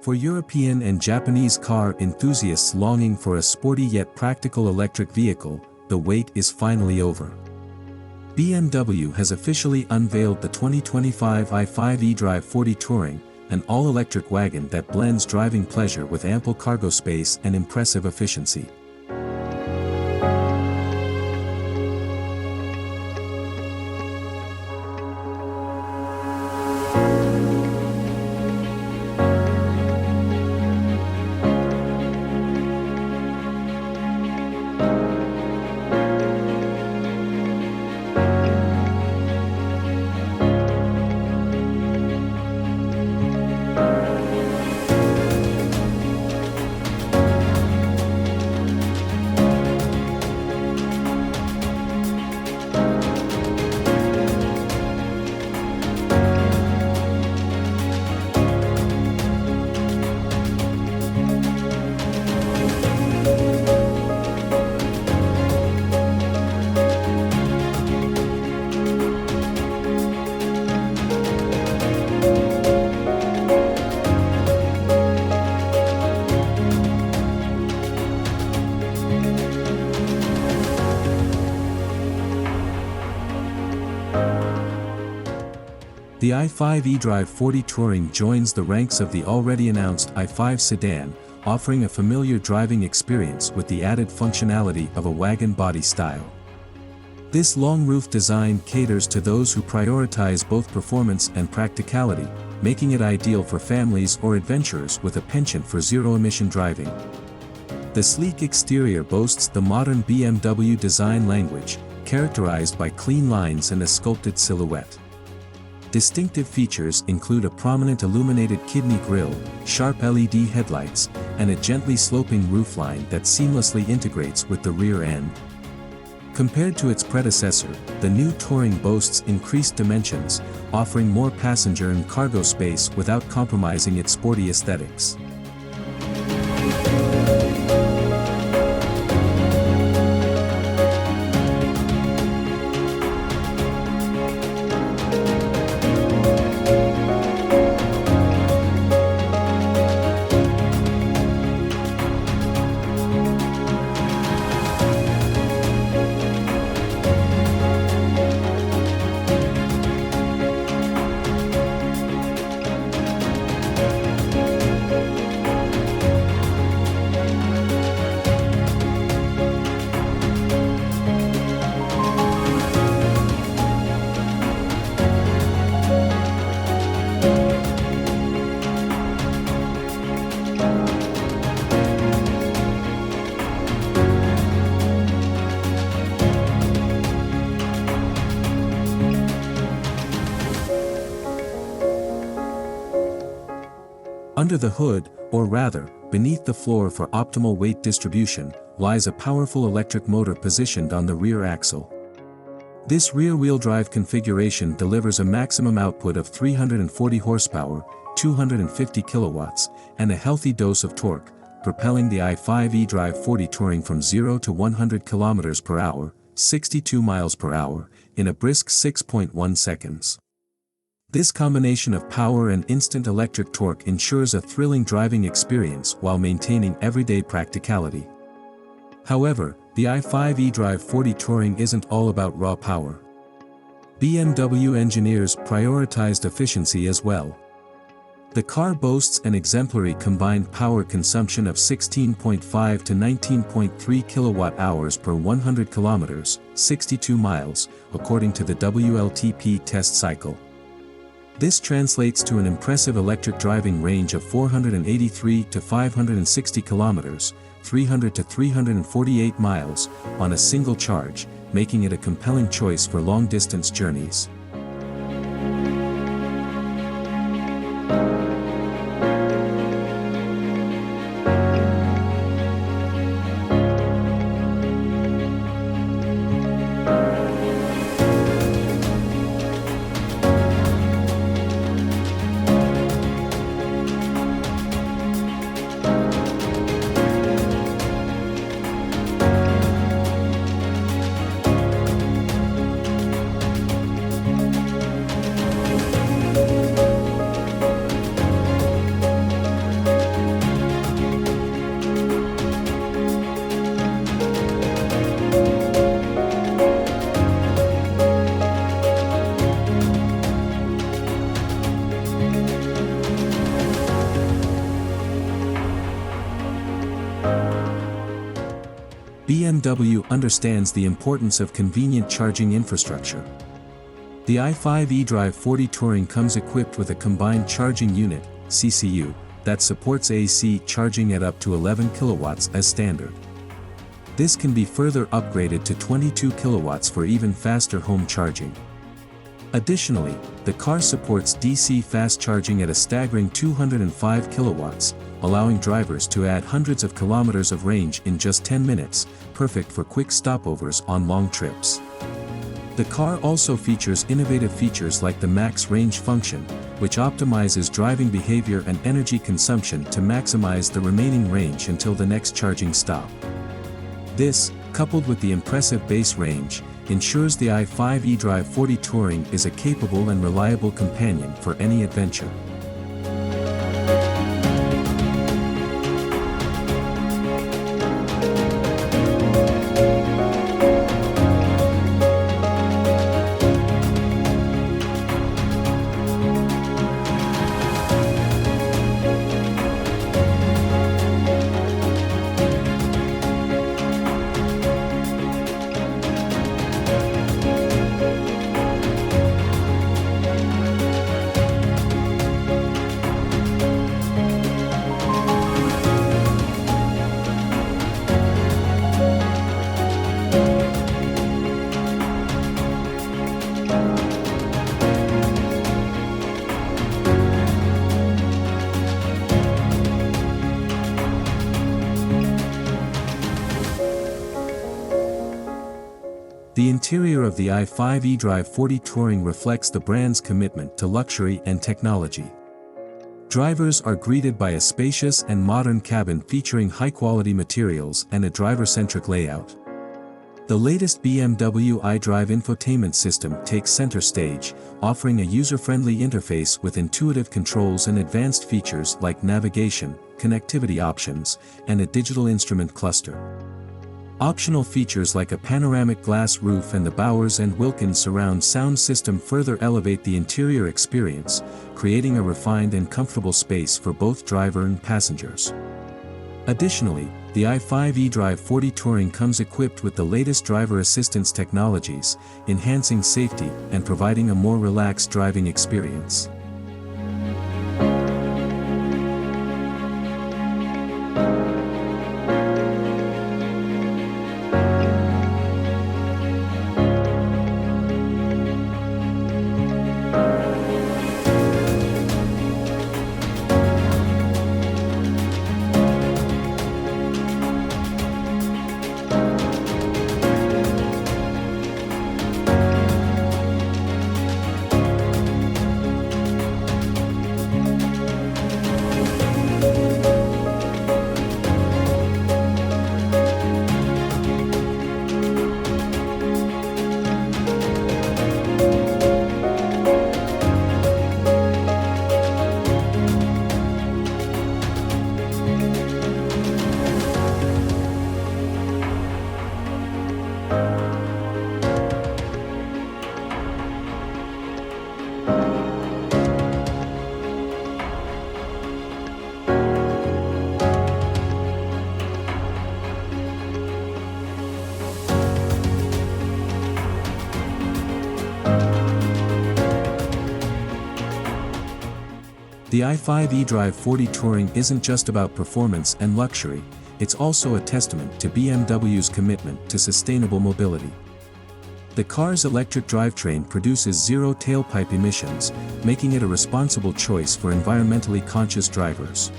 For European and Japanese car enthusiasts longing for a sporty yet practical electric vehicle, the wait is finally over. BMW has officially unveiled the 2025 i5 eDrive40 Touring, an all-electric wagon that blends driving pleasure with ample cargo space and impressive efficiency. The i5 eDrive40 Touring joins the ranks of the already announced i5 sedan, offering a familiar driving experience with the added functionality of a wagon body style. This long-roof design caters to those who prioritize both performance and practicality, making it ideal for families or adventurers with a penchant for zero-emission driving. The sleek exterior boasts the modern BMW design language, characterized by clean lines and a sculpted silhouette. Distinctive features include a prominent illuminated kidney grille, sharp LED headlights, and a gently sloping roofline that seamlessly integrates with the rear end. Compared to its predecessor, the new Touring boasts increased dimensions, offering more passenger and cargo space without compromising its sporty aesthetics. Under the hood, or rather, beneath the floor for optimal weight distribution, lies a powerful electric motor positioned on the rear axle. This rear-wheel drive configuration delivers a maximum output of 340 horsepower, 250 kilowatts, and a healthy dose of torque, propelling the i5 eDrive40 Touring from 0 to 100 km per hour, 62 miles per hour, in a brisk 6.1 seconds. This combination of power and instant electric torque ensures a thrilling driving experience while maintaining everyday practicality. However, the i5 eDrive40 Touring isn't all about raw power. BMW engineers prioritized efficiency as well. The car boasts an exemplary combined power consumption of 16.5 to 19.3 kilowatt-hours per 100 kilometers, 62 miles, according to the WLTP test cycle. This translates to an impressive electric driving range of 483 to 560 kilometers, 300 to 348 miles, on a single charge, making it a compelling choice for long-distance journeys. BMW understands the importance of convenient charging infrastructure. The i5 eDrive40 Touring comes equipped with a combined charging unit, CCU, that supports AC charging at up to 11 kilowatts as standard. This can be further upgraded to 22 kilowatts for even faster home charging. Additionally, the car supports DC fast charging at a staggering 205 kilowatts, allowing drivers to add hundreds of kilometers of range in just 10 minutes, perfect for quick stopovers on long trips. The car also features innovative features like the max range function, which optimizes driving behavior and energy consumption to maximize the remaining range until the next charging stop. This, coupled with the impressive base range, ensures the i5 eDrive40 Touring is a capable and reliable companion for any adventure. The interior of the i5 eDrive40 Touring reflects the brand's commitment to luxury and technology. Drivers are greeted by a spacious and modern cabin featuring high-quality materials and a driver-centric layout. The latest BMW iDrive infotainment system takes center stage, offering a user-friendly interface with intuitive controls and advanced features like navigation, connectivity options, and a digital instrument cluster. Optional features like a panoramic glass roof and the Bowers & Wilkins surround sound system further elevate the interior experience, creating a refined and comfortable space for both driver and passengers. Additionally, the i5 eDrive40 Touring comes equipped with the latest driver assistance technologies, enhancing safety and providing a more relaxed driving experience. The i5 eDrive40 Touring isn't just about performance and luxury, it's also a testament to BMW's commitment to sustainable mobility. The car's electric drivetrain produces zero tailpipe emissions, making it a responsible choice for environmentally conscious drivers.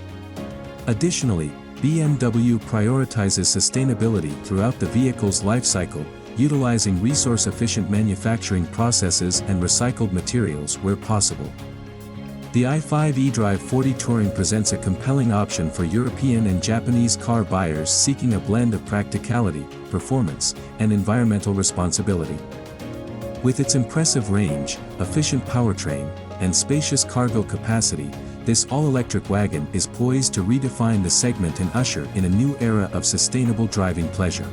Additionally, BMW prioritizes sustainability throughout the vehicle's lifecycle, utilizing resource-efficient manufacturing processes and recycled materials where possible. The i5 eDrive40 Touring presents a compelling option for European and Japanese car buyers seeking a blend of practicality, performance, and environmental responsibility. With its impressive range, efficient powertrain, and spacious cargo capacity, this all-electric wagon is poised to redefine the segment and usher in a new era of sustainable driving pleasure.